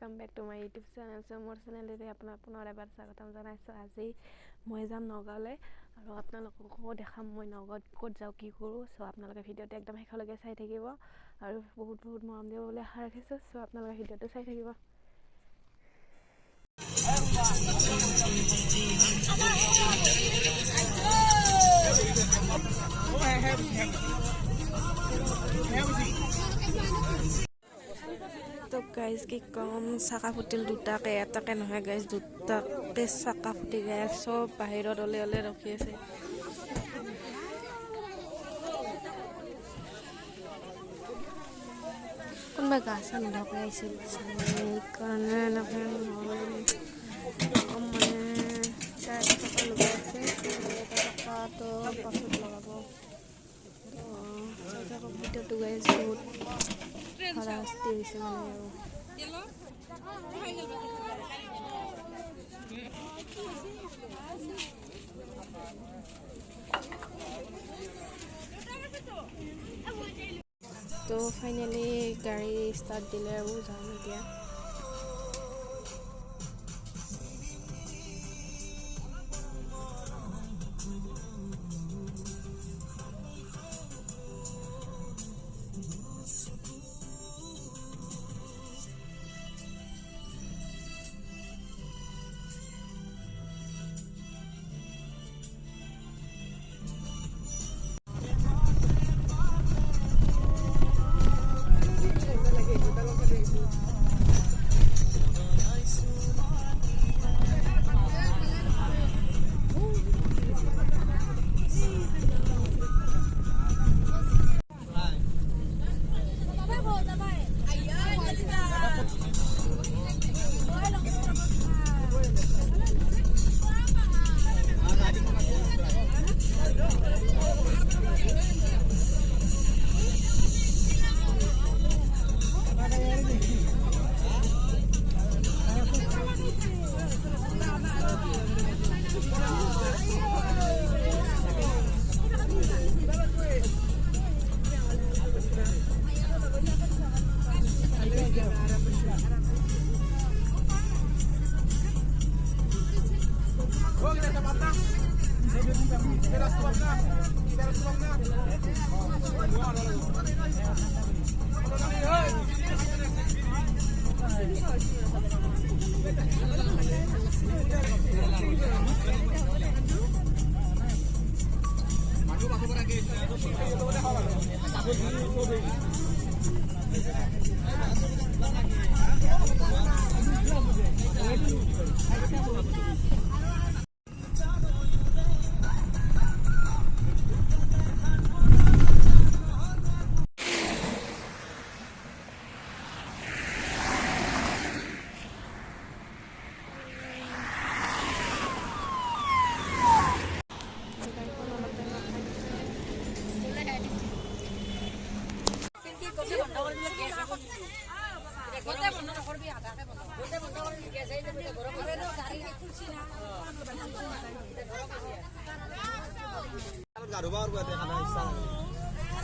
কাম back to my YouTube channel. চ' মোৰ চেনেলটোতে আপোনাক পুনৰ এবাৰ স্বাগতম জনাইছোঁ। আজি মই যাম নগাঁৱলৈ আৰু আপোনালোককো দেখাম মই নগাঁৱত ক'ত যাওঁ কি কৰোঁ। চ' আপোনালোকে ভিডিঅ'টো একদম শেষলৈকে চাই থাকিব আৰু বহুত মৰম দিব বুলি আশা ৰাখিছোঁ। চ' আপোনালোকে ভিডিঅ'টো চাই থাকিব। তো গাইজ কি কম, চাকা ফুটিল দুটাকে, এটাকে নহয় গাইজ দুটাকে চাকা ফুটি গায়। চব বাহিৰত ওলে ৰখি আছে। কোনোবা গা চা নোধোৱাকৈ আহিছিল সেইকাৰণে এনেকৈ মানে এটা চকা লগাই আছে। এটা চকাটো পাছত লগাব। তো ভিডিঅ'টো গাইজ বহুত হাৰাশাস্তি হৈছে মানে আৰু তো ফাইনেলি গাড়ী ষ্টাৰ্ট দিলে আৰু যাম এতিয়া।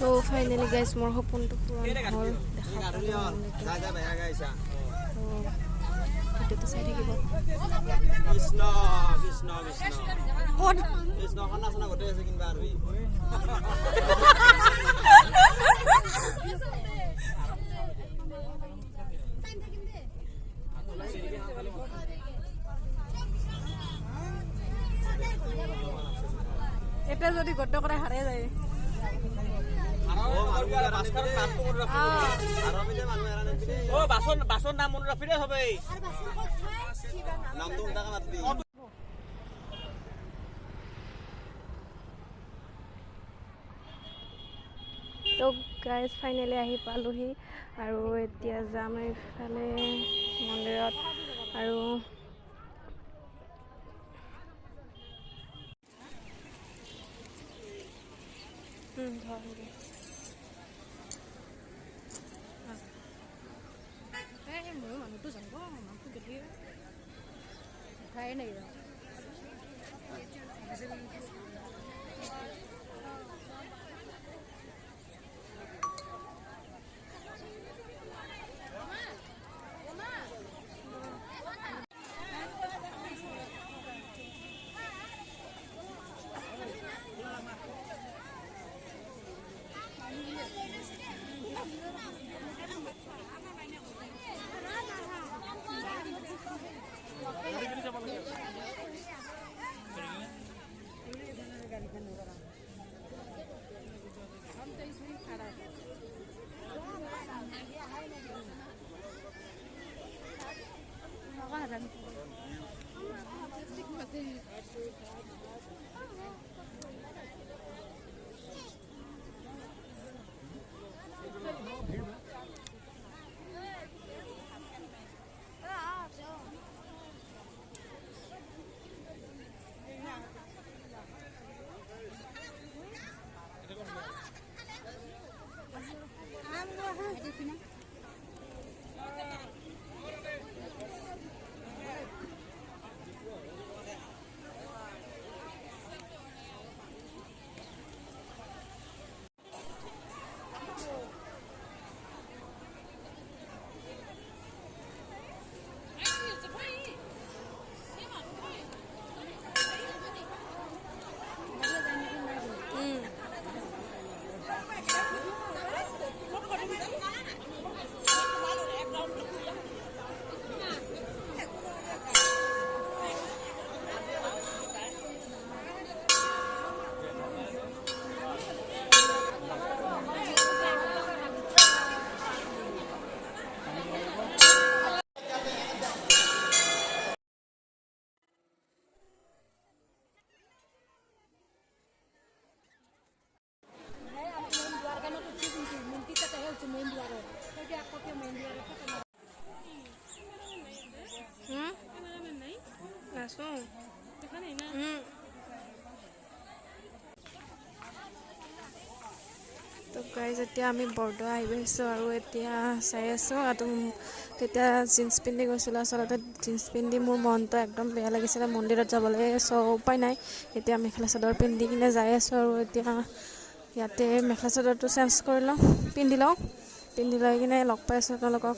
তো ফাইনেলি গাইজ মোৰ সপোনটো পূৰণ হ'ল। ভিডিঅ'টো চাই থাকিব। কৃষ্ণ কৃষ্ণ কৃষ্ণ কৃষ্ণ খানা চানা গোটেই আছে কিনবা আৰু এটা যদি গদ্য কৰে হাৰে যায়। বাছৰ নাম মনত ৰাখিলে সবেই নামটো উল্টাকে মাতবি। তো গাইজ ফাইনেলি আহি পালোহি আৰু এতিয়া যাম এইফালে মন্দিৰত আৰু মানুহটো জানিব মানুহটো গেলি খাই নাই। তো গাইজ এতিয়া আমি বৰদোৱা আহি পাইছোঁ আৰু এতিয়া চাই আছোঁ আৰু তেতিয়া জিন্স পিন্ধি গৈছিলোঁ। আচলতে জিন্স পিন্ধি মোৰ মনটো একদম বেয়া লাগিছিলে মন্দিৰত যাবলৈ, চ' উপায় নাই এতিয়া মেখেলা চাদৰ পিন্ধি কিনে যাই আছোঁ। আৰু এতিয়া ইয়াতে মেখেলা চাদৰটো চেঞ্জ কৰি লওঁ, পিন্ধি লৈ কিনে লগ পাই আছোঁ আপোনালোকক।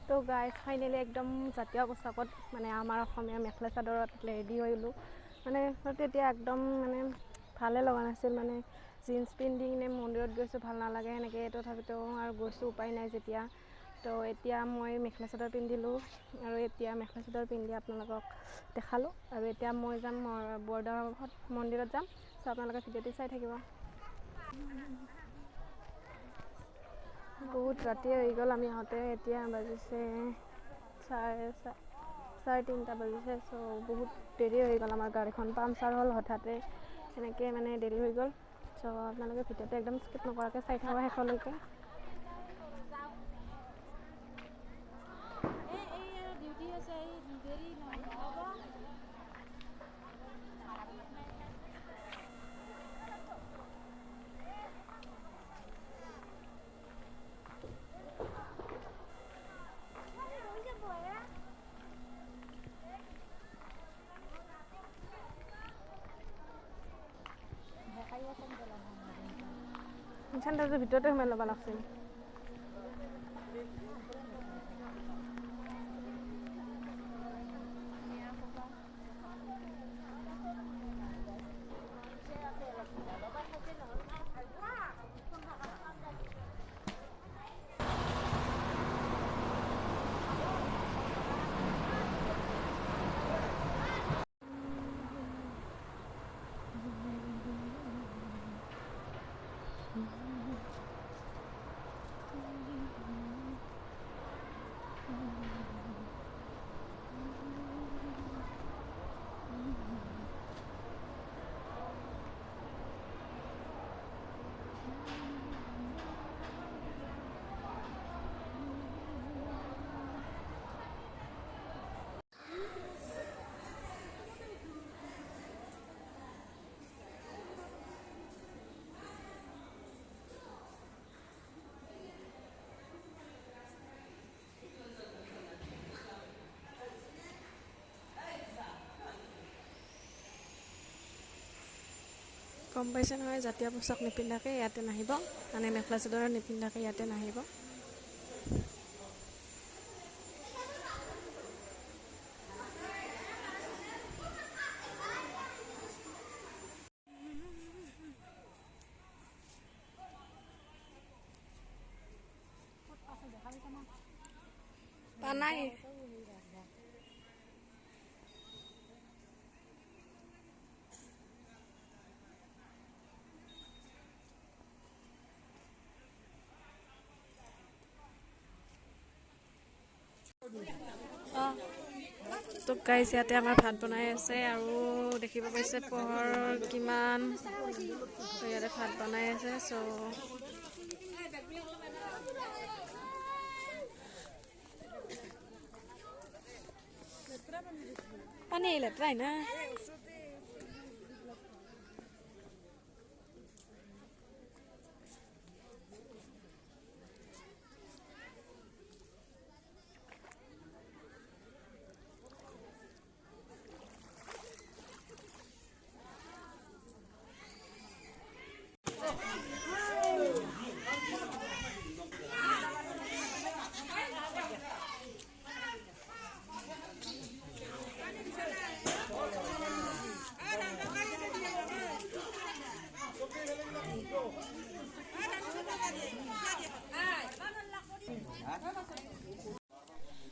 তো গাইজ ফাইনেলি একদম জাতীয় পোচাকত মানে আমাৰ অসমীয়া মেখেলা চাদৰত ৰেডি হৈলোঁ। মানে তেতিয়া একদম মানে ভালে লগা নাছিল, মানে জিন্স পিন্ধি কিনে মন্দিৰত গৈছোঁ ভাল নালাগে সেনেকৈ, তথাপিতো আৰু গৈছোঁ উপায় নাই যেতিয়া। তো এতিয়া মই মেখেলা চাদৰ পিন্ধিলোঁ আৰু এতিয়া মেখেলা চাদৰ পিন্ধি আপোনালোকক দেখালোঁ। আৰু এতিয়া মই যাম বৰদোৱা মন্দিৰত যাম, চ' আপোনালোকে ভিডিঅ'টো চাই থাকিব। বহুত ৰাতি হৈ গ'ল আমি আহোঁতে, এতিয়া বাজিছে চাৰে 3টা বাজিছে। চ' বহুত দেৰি হৈ গ'ল, আমাৰ গাড়ীখন পামচাৰ হ'ল হঠাতে, এনেকৈ মানে দেৰি হৈ গ'ল। চ' আপোনালোকে ভিডিঅ'টো একদম স্কিপ নকৰাকৈ চাই থাকিব শেষলৈকে। চেণ্টাৰটোৰ ভিতৰতে সোমাই ল'ব লাগছিল। গম পাইছে নহয়, জাতীয় পোচাক নিপিন্ধাকৈ ইয়াতে নাহিব, মানে মেখেলা চাদৰ নিপিন্ধাকৈ ইয়াতে নাহিব। নাই তো গাইজ ইয়াতে আমাৰ ভাত বনাই আছে আৰু দেখিব পাইছে পোহৰ কিমান ইয়াতে ভাত বনাই আছে পানী লেতেৰাই না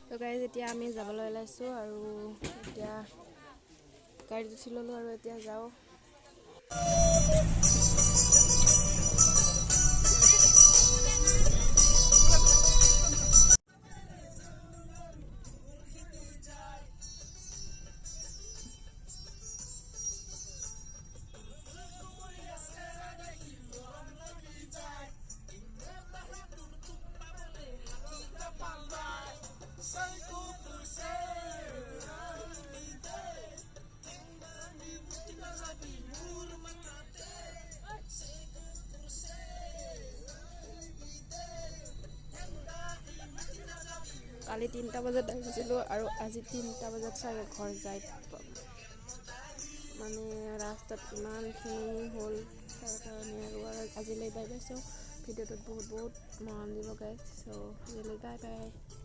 তো গাইজ এতিয়া আমি যাবলৈ ওলাইছোঁ আৰু এতিয়া গাড়ীত উঠি ল'লোঁ আৰু এতিয়া যাওঁ কালি 3টা বজাত আহিছিলোঁ আৰু আজি 3টা বজাত চাগে ঘৰ যাই পাম মানে ৰাস্তাত ইমানখিনি হ'ল তাৰ কাৰণে আৰু আজিলৈ বাই বাই চ' ভিডিঅ'টোত বহুত মৰম দিব গাইজ চ' আজিলৈ বাই বাই